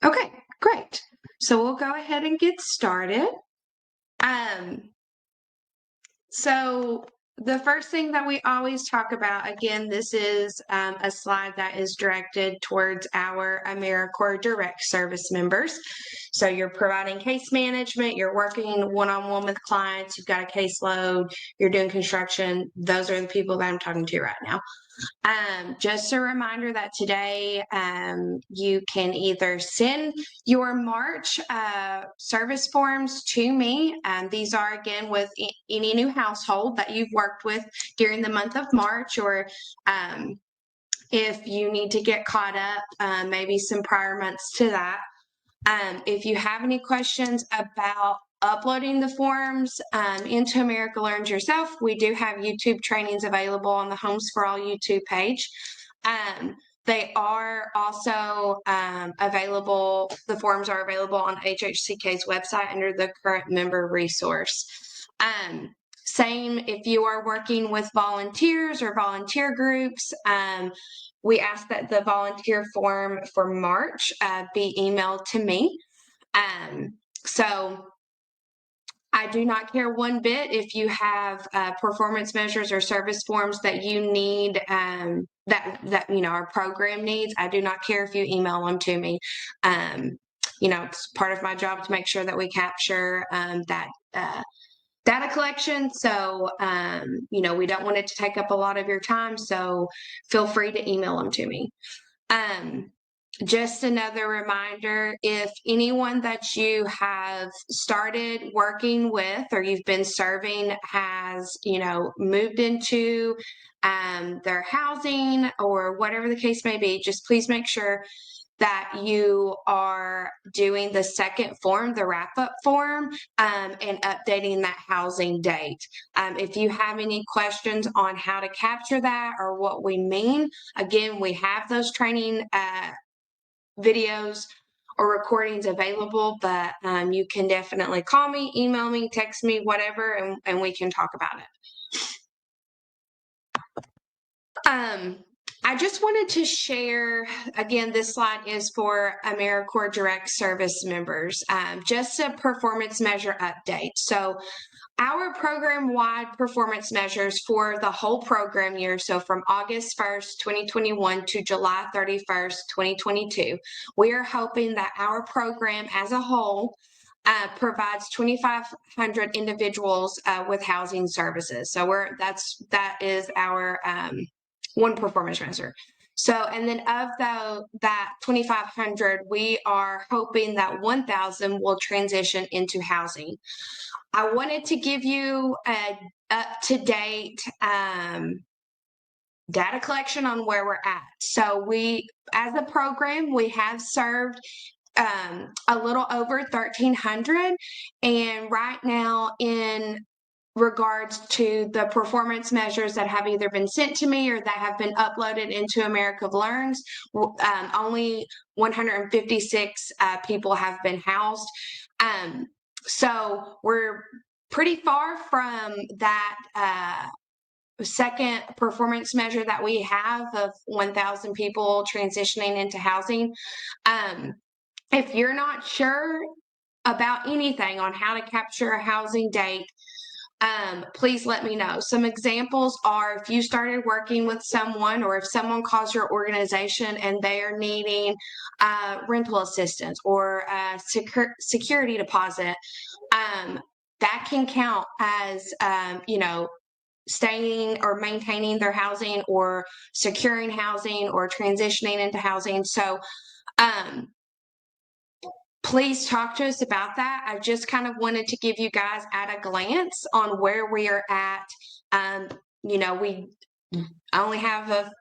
Okay, great. So we'll go ahead and get started. Um, so the first thing that we always talk about, again, this is a slide that is directed towards our AmeriCorps Direct Service members. So you're providing case management, you're working one-on-one with clients, you've got a caseload, you're doing construction. Those are the people that I'm talking to right now. Just a reminder that today you can either send your March service forms to me. These are again with any new household that you've worked with during the month of March, or if you need to get caught up, maybe some prior months to that. If you have any questions about uploading the forms into America Learns Yourself, we do have YouTube trainings available on the Homes for All YouTube page. They are also available, the forms are available on HHCK's website under the current member resource. Same if you are working with volunteers or volunteer groups, we ask that the volunteer form for March be emailed to me. So I do not care one bit if you have performance measures or service forms that you need, that you know our program needs. I do not care if you email them to me. It's part of my job to make sure that we capture that data collection. So, we don't want it to take up a lot of your time. So feel free to email them to me. Just another reminder, if anyone that you have started working with or you've been serving has, moved into their housing or whatever the case may be, just please make sure that you are doing the second form, the wrap-up form, and updating that housing date. If you have any questions on how to capture that or what we mean, again, we have those training videos or recordings available, but you can definitely call me, email me, text me, whatever, and we can talk about it. I just wanted to share, again, this slide is for AmeriCorps Direct Service members, just a performance measure update. So our program-wide performance measures for the whole program year, so from August 1st, 2021 to July 31st, 2022, we are hoping that our program as a whole provides 2,500 individuals with housing services. So that is our one performance measure. So, and then of that 2,500, we are hoping that 1,000 will transition into housing. I wanted to give you a up-to-date data collection on where we're at. So we, as a program, we have served a little over 1,300, and right now in regards to the performance measures that have either been sent to me or that have been uploaded into America Learns, only 156 people have been housed. So we're pretty far from that second performance measure that we have of 1,000 people transitioning into housing. If you're not sure about anything on how to capture a housing date, please let me know. Some examples are if you started working with someone or if someone calls your organization and they are needing rental assistance or security deposit, that can count as, staying or maintaining their housing or securing housing or transitioning into housing. So, please talk to us about that. I just kind of wanted to give you guys at a glance on where we are at. We only have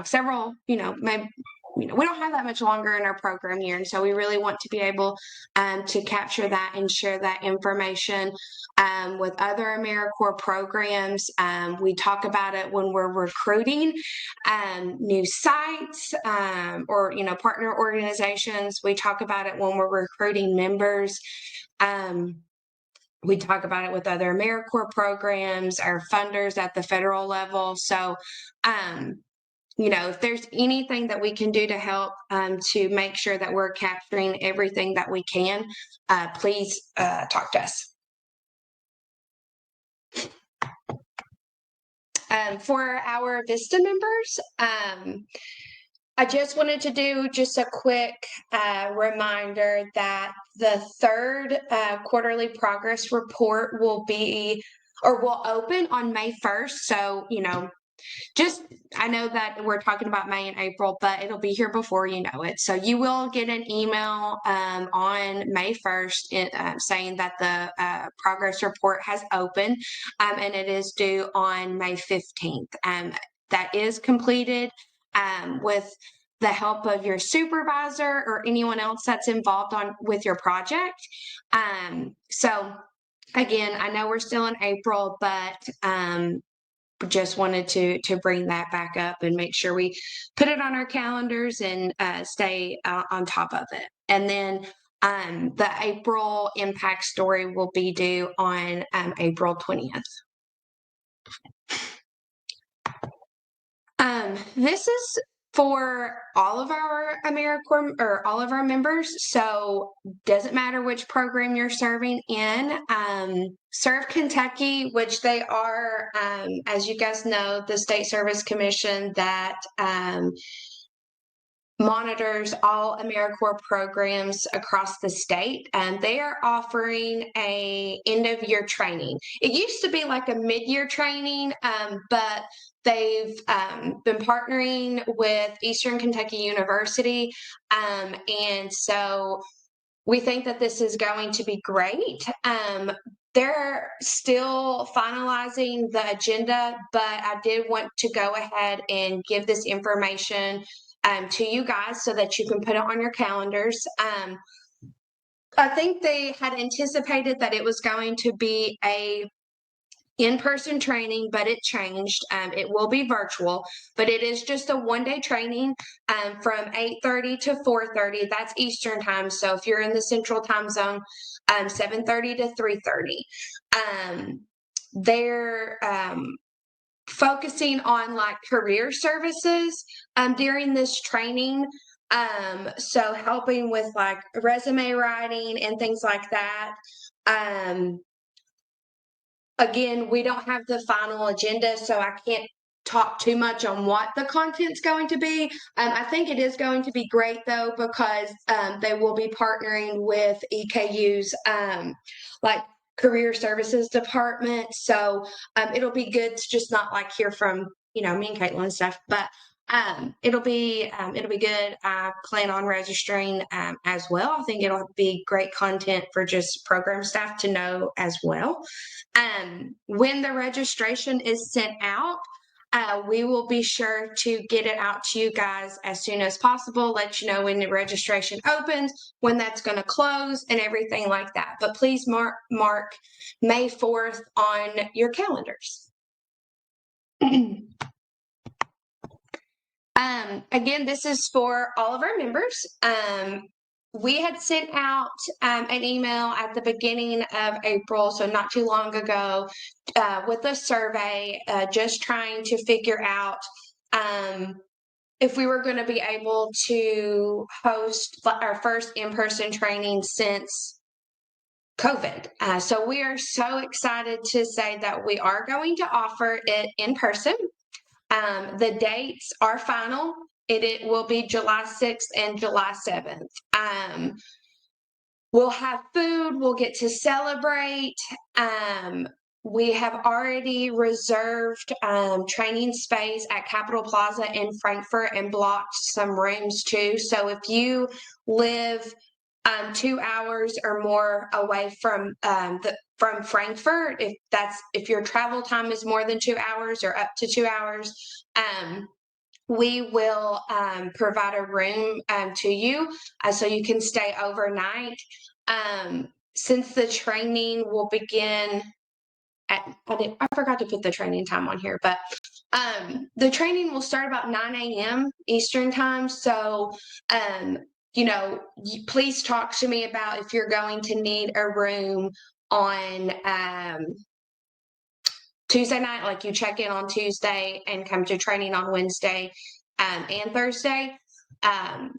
several, maybe, we don't have that much longer in our program year. And so we really want to be able to capture that and share that information with other AmeriCorps programs. We talk about it when we're recruiting new sites or, partner organizations. We talk about it when we're recruiting members. We talk about it with other AmeriCorps programs, our funders at the federal level. So if there's anything that we can do to help to make sure that we're capturing everything that we can, please talk to us. For our VISTA members, I just wanted to do just a quick reminder that the third quarterly progress report will open on May 1st. So, I know that we're talking about May and April, but it'll be here before you know it. So you will get an email on May 1st saying that the progress report has opened, and it is due on May 15th. That is completed with the help of your supervisor or anyone else that's involved with your project. So again, I know we're still in April, but just wanted to bring that back up and make sure we put it on our calendars and stay on top of it. And then the April impact story will be due on April 20th. This is for all of our AmeriCorps or all of our members. So doesn't matter which program you're serving in. Serve Kentucky, which they are, as you guys know, the State Service Commission that monitors all AmeriCorps programs across the state, and they are offering a end-of-year training. It used to be like a mid-year training, but they've been partnering with Eastern Kentucky University, and so we think that this is going to be great. They're still finalizing the agenda, but I did want to go ahead and give this information to you guys so that you can put it on your calendars. I think they had anticipated that it was going to be a in-person training, but it changed. It will be virtual, but it is just a one-day training from 8:30 to 4:30. That's Eastern time. So if you're in the Central time zone, 7:30 to 3:30. They're focusing on like career services during this training. So helping with like resume writing and things like that. Again, we don't have the final agenda, so I can't talk too much on what the content's going to be. I think it is going to be great though, because they will be partnering with EKU's like career services department. So it'll be good to just not like hear from, me and Caitlin and stuff, but it'll be good. I plan on registering as well. I think it'll be great content for just program staff to know as well. When the registration is sent out, we will be sure to get it out to you guys as soon as possible, let you know when the registration opens, when that's going to close, and everything like that. But please mark May 4th on your calendars. Again, this is for all of our members. We had sent out an email at the beginning of April, so not too long ago, with a survey, just trying to figure out if we were going to be able to host our first in-person training since COVID. So we are so excited to say that we are going to offer it in person. The dates are final. It will be July 6th and July 7th. We'll have food. We'll get to celebrate. We have already reserved training space at Capitol Plaza in Frankfort and blocked some rooms too. So if you live 2 hours or more away from Frankfort, if your travel time is more than 2 hours or up to 2 hours, we will provide a room to you so you can stay overnight. Since the training will begin I forgot to put the training time on here, but the training will start about 9 a.m. Eastern time. So please talk to me about if you're going to need a room on Tuesday night, like you check in on Tuesday and come to training on Wednesday. and Thursday.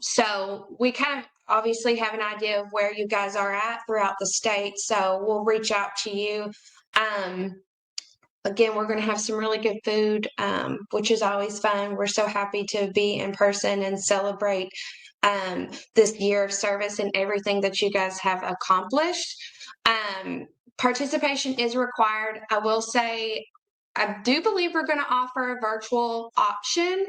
So we kind of obviously have an idea of where you guys are at throughout the state. So we'll reach out to you. Again, we're going to have some really good food, which is always fun. We're so happy to be in person and celebrate this year of service and everything that you guys have accomplished. Participation is required. I will say, I do believe we're going to offer a virtual option.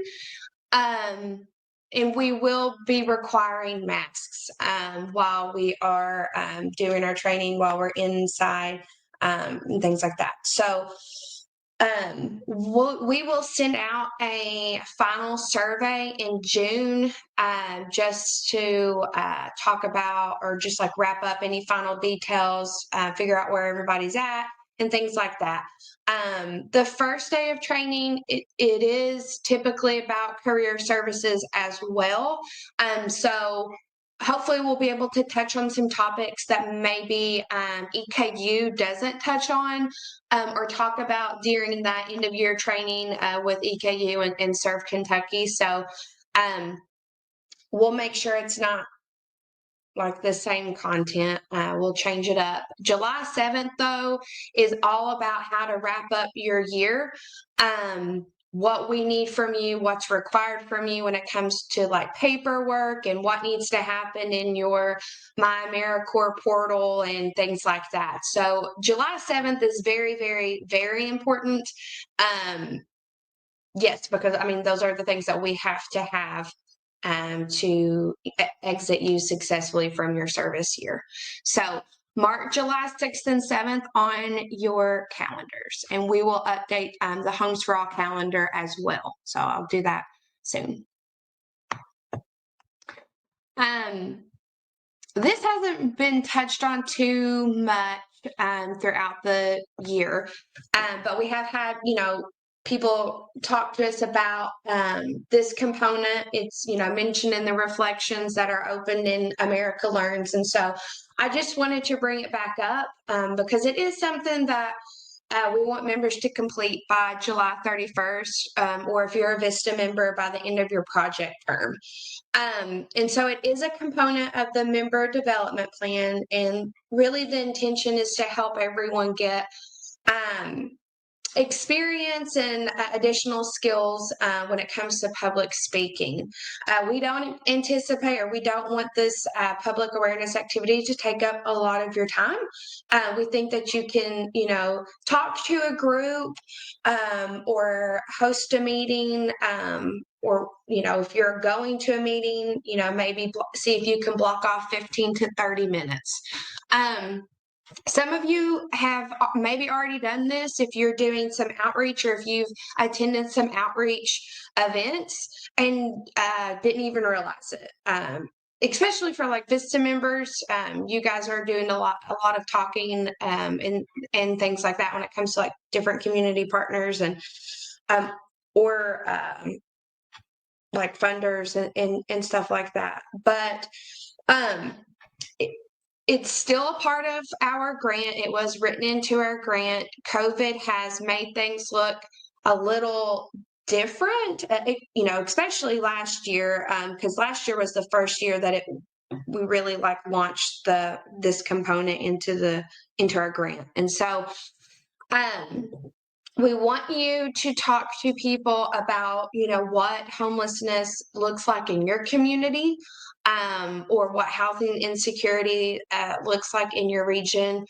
And we will be requiring masks while we are doing our training, while we're inside, and things like that. So we will send out a final survey in June just to talk about, or just like wrap up any final details, figure out where everybody's at and things like that. The first day of training, it is typically about career services as well. So hopefully we'll be able to touch on some topics that maybe EKU doesn't touch on or talk about during that end of year training with EKU and Serve Kentucky. So we'll make sure it's not like the same content. We'll change it up. July 7th, though, is all about how to wrap up your year. What we need from you, what's required from you when it comes to like paperwork and what needs to happen in your My AmeriCorps portal and things like that. So July 7th is very, very, very important. Yes, because I mean, those are the things that we have to have to exit you successfully from your service year. So mark July 6th and 7th on your calendars, and we will update the Homes for All calendar as well. So I'll do that soon. This hasn't been touched on too much throughout the year, but we have had, people talk to us about this component. It's, mentioned in the reflections that are opened in America Learns. And so I just wanted to bring it back up because it is something that we want members to complete by July 31st, or if you're a VISTA member, by the end of your project term. And so it is a component of the member development plan. And really the intention is to help everyone get experience and additional skills when it comes to public speaking. We don't anticipate, or we don't want this public awareness activity to take up a lot of your time. We think that you can, talk to a group or host a meeting, or, if you're going to a meeting, maybe see if you can block off 15 to 30 minutes. Some of you have maybe already done this if you're doing some outreach, or if you've attended some outreach events and didn't even realize it. Especially for like VISTA members, you guys are doing a lot of talking and things like that when it comes to like different community partners and or like funders and stuff like that. But it's still a part of our grant. It was written into our grant. COVID has made things look a little different, especially last year, because last year was the first year that we really like launched this component into our grant. And so we want you to talk to people about, what homelessness looks like in your community, or what housing insecurity looks like in your region.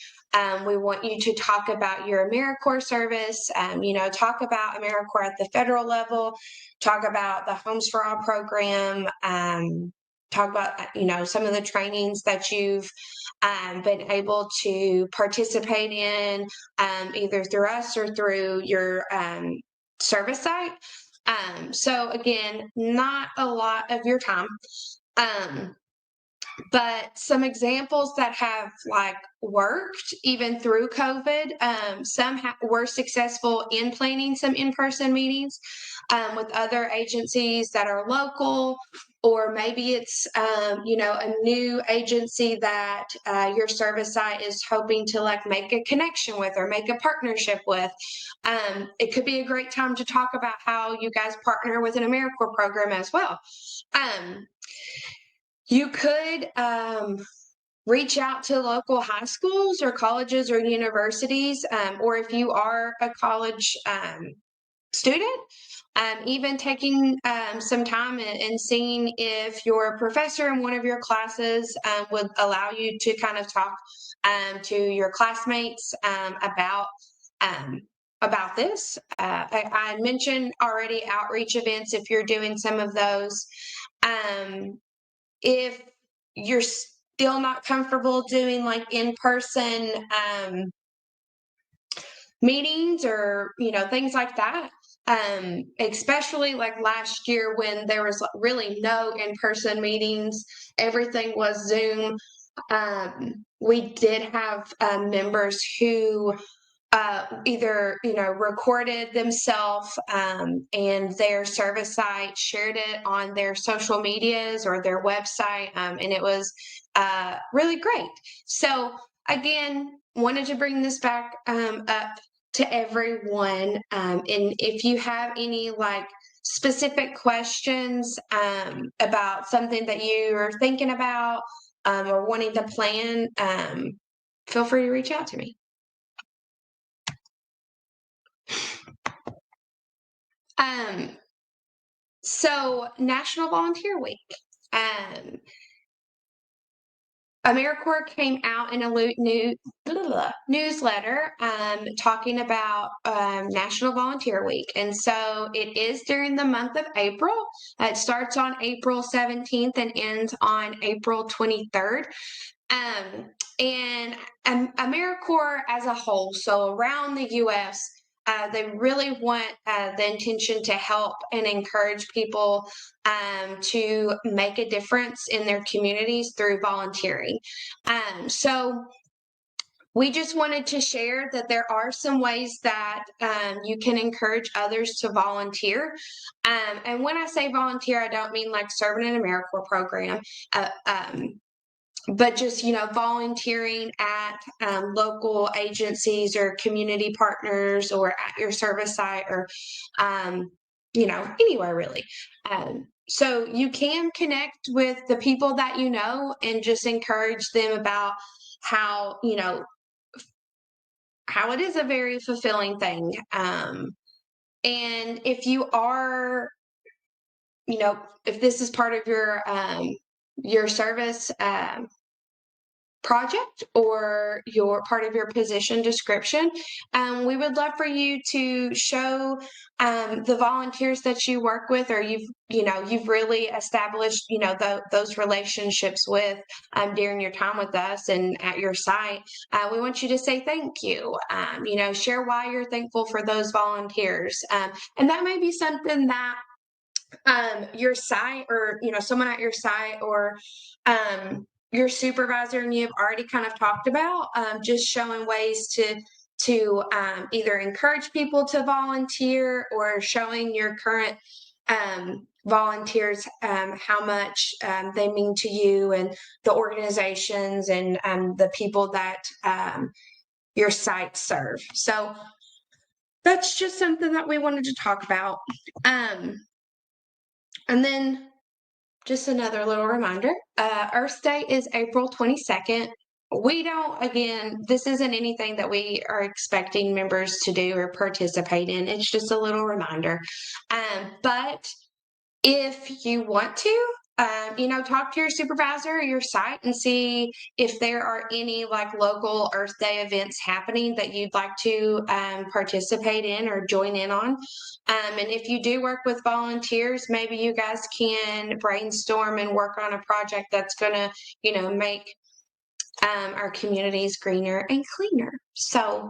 We want you to talk about your AmeriCorps service, talk about AmeriCorps at the federal level, talk about the Homes for All program, talk about, some of the trainings that you've been able to participate in, either through us or through your service site. So again, not a lot of your time. But some examples that have worked even through COVID, some were successful in planning some in-person meetings with other agencies that are local, or maybe it's a new agency that your service site is hoping to make a connection with or make a partnership with. It could be a great time to talk about how you guys partner with an AmeriCorps program as well. You could reach out to local high schools or colleges or universities, or if you are a college student, even taking some time and seeing if your professor in one of your classes would allow you to kind of talk to your classmates about this. I mentioned already outreach events if you're doing some of those. If you're still not comfortable doing in-person meetings or things like that, especially last year when there was really no in-person meetings, everything was Zoom. We did have members who either recorded themselves and their service site shared it on their social medias or their website, and it was really great. So again, wanted to bring this back up to everyone, and if you have any specific questions about something that you are thinking about or wanting to plan, feel free to reach out to me. So National Volunteer Week. AmeriCorps came out in a newsletter talking about National Volunteer Week. And so it is during the month of April. It starts on April 17th and ends on April 23rd. And AmeriCorps as a whole, so around the U.S., they really want the intention to help and encourage people to make a difference in their communities through volunteering. So we just wanted to share that there are some ways that you can encourage others to volunteer. And when I say volunteer, I don't mean serving an AmeriCorps program. But just volunteering at local agencies or community partners or at your service site or anywhere really. So you can connect with the people that you know and just encourage them about how how it is a very fulfilling thing. And if you are if this is part of your service project or your part of your position description, we would love for you to show the volunteers that you work with or you've really established those relationships with during your time with us and at your site. We want you to say thank you, share why you're thankful for those volunteers, and that may be something that your site or someone at your site or your supervisor and you have already kind of talked about, just showing ways to either encourage people to volunteer or showing your current volunteers how much they mean to you and the organizations and the people that your sites serve. So that's just something that we wanted to talk about. And then just another little reminder, Earth Day is April 22nd. This isn't anything that we are expecting members to do or participate in. It's just a little reminder. But if you want to, talk to your supervisor or your site and see if there are any local Earth Day events happening that you'd like to participate in or join in on. And if you do work with volunteers, maybe you guys can brainstorm and work on a project that's going to, make our communities greener and cleaner. So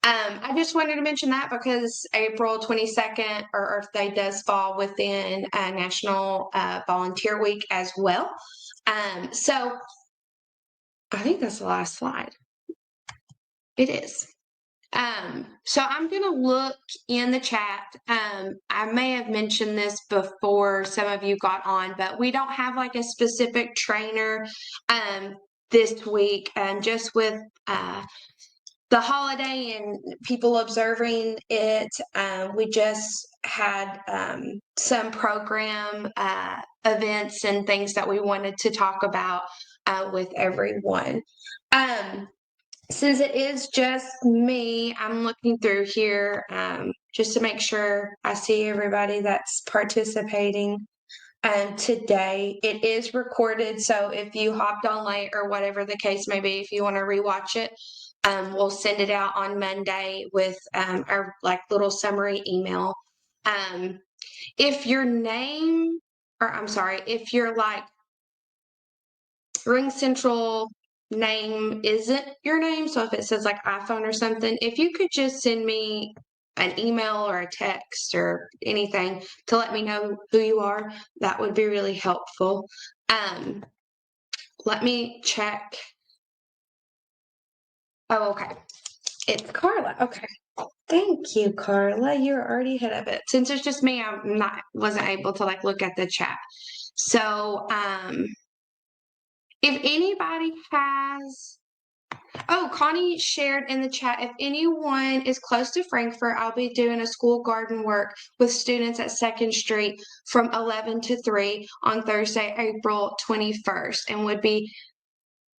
I just wanted to mention that because April 22nd or Earth Day does fall within National Volunteer Week as well. So I think that's the last slide. It is. So I'm going to look in the chat. I may have mentioned this before some of you got on, but we don't have like a specific trainer this week, just with the holiday and people observing it. We just had some program events and things that we wanted to talk about with everyone. Since it is just me, I'm looking through here just to make sure I see everybody that's participating today. It is recorded, so if you hopped on late or whatever the case may be, if you want to rewatch it, we'll send it out on Monday with our like little summary email. If your name, or I'm sorry, if your like RingCentral name isn't your name, so if it says like iPhone or something, if you could just send me an email or a text or anything to let me know who you are, that would be really helpful. Let me check. Oh, okay. It's Carla. Okay. Thank you, Carla. You're already ahead of it. Since it's just me, wasn't able to like look at the chat. So if anybody has, oh, Connie shared in the chat, if anyone is close to Frankfort, I'll be doing a school garden work with students at 2nd Street from 11 to 3 on Thursday, April 21st, and would be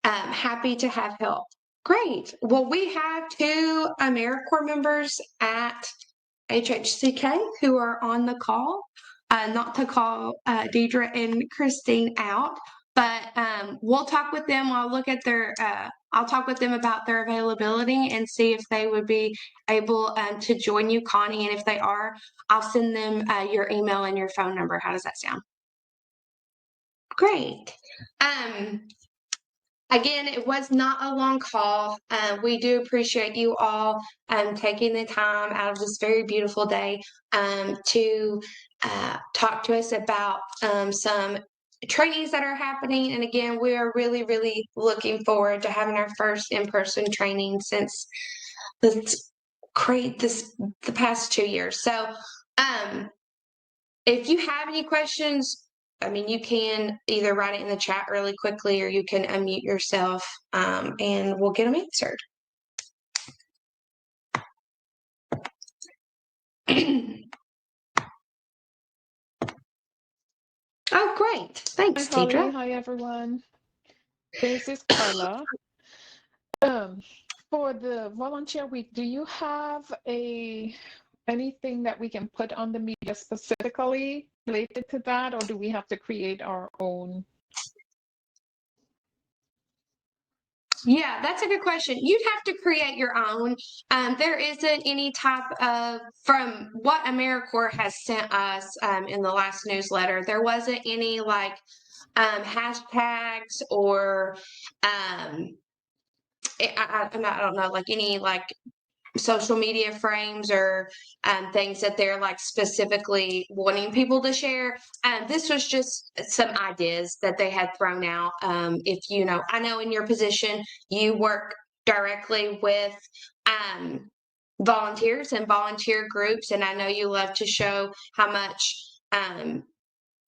happy to have help. Great. Well, we have 2 AmeriCorps members at HHCK who are on the call. Not to call Deidre and Christine out, but we'll talk with them. I'll talk with them about their availability and see if they would be able to join you, Connie. And if they are, I'll send them your email and your phone number. How does that sound? Great. Again, it was not a long call. We do appreciate you all taking the time out of this very beautiful day to talk to us about some trainings that are happening. And again, we are really, really looking forward to having our first in-person training since the past 2 years. So if you have any questions, I mean, you can either write it in the chat really quickly or you can unmute yourself and we'll get them answered. Oh, great. Thanks, Hi, Holly. Deidre. Hi, everyone. This is Carla. For the volunteer week, do you have anything that we can put on the media specifically related to that, or do we have to create our own? Yeah, that's a good question. You'd have to create your own. There isn't any type of, from what AmeriCorps has sent us in the last newsletter, there wasn't any like hashtags or I don't know, like any like social media frames or things that they're like specifically wanting people to share. This was just some ideas that they had thrown out. If you know, I know in your position, you work directly with volunteers and volunteer groups, and I know you love to show how much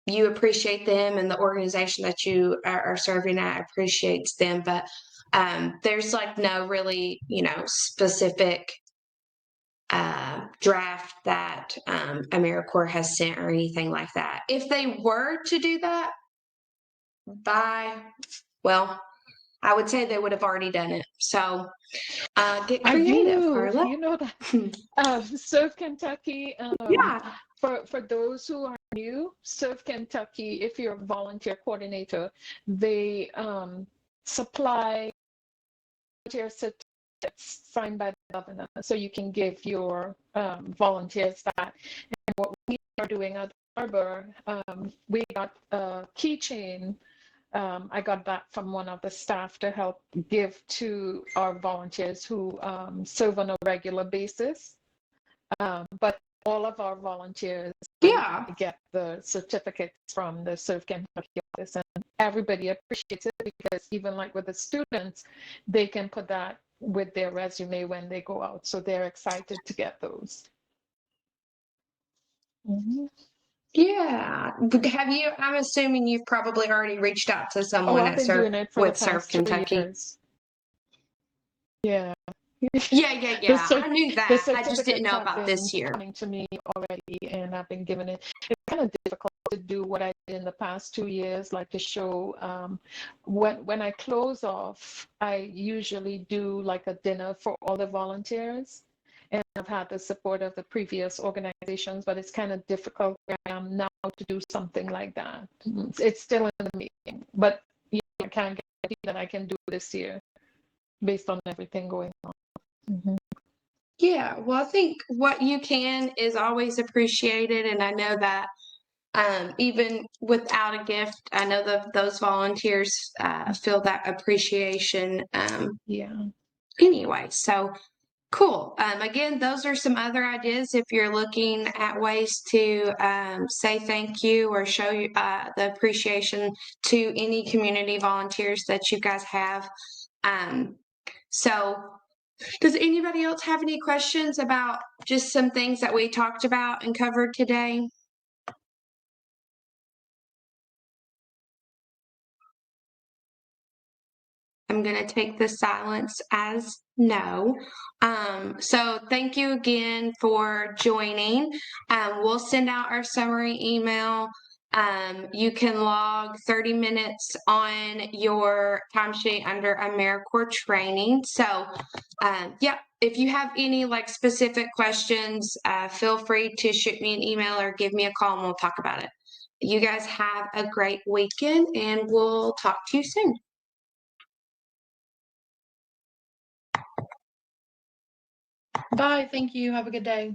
you appreciate them and the organization that you are serving at appreciates them. But there's like no really, specific draft that AmeriCorps has sent or anything like that. If they were to do that, well, I would say they would have already done it. So get creative, Carla. You know that Serve Kentucky. Yeah. For those who are new, Serve Kentucky, if you're a volunteer coordinator, they supply volunteer certificates signed by the governor, so you can give your volunteers that. And what we are doing at Arbor, we got a keychain. I got that from one of the staff to help give to our volunteers who serve on a regular basis. But all of our volunteers get the certificates from the Serve Kentucky office, and everybody appreciates it because even like with the students, they can put that with their resume when they go out. So they're excited to get those. Mhm. Yeah. Have you, I'm assuming you've probably already reached out to Oh, someone I've at been Serve doing it for the with Serve past 3 Kentucky. years. Yeah. Yeah. I knew The that. I just didn't certificates know have about been this year. coming to me already, and I've been given it. It's kind of difficult to do what I did in the past 2 years, like to show. When I close off, I usually do like a dinner for all the volunteers, and I've had the support of the previous organizations, but it's kind of difficult where I am now to do something like that. It's still in the making, but I can't guarantee that I can do this year based on everything going on. Mhm. Yeah. Well, I think what you can is always appreciated. And I know that even without a gift, I know that those volunteers feel that appreciation Yeah. anyway. So cool. Again, those are some other ideas if you're looking at ways to say thank you or show you, the appreciation to any community volunteers that you guys have. So, does anybody else have any questions about just some things that we talked about and covered today? I'm going to take the silence as no. So thank you again for joining. We'll send out our summary email. You can log 30 minutes on your timesheet under AmeriCorps training. So yeah, if you have any like specific questions, feel free to shoot me an email or give me a call and we'll talk about it. You guys have a great weekend and we'll talk to you soon. Bye. Thank you. Have a good day.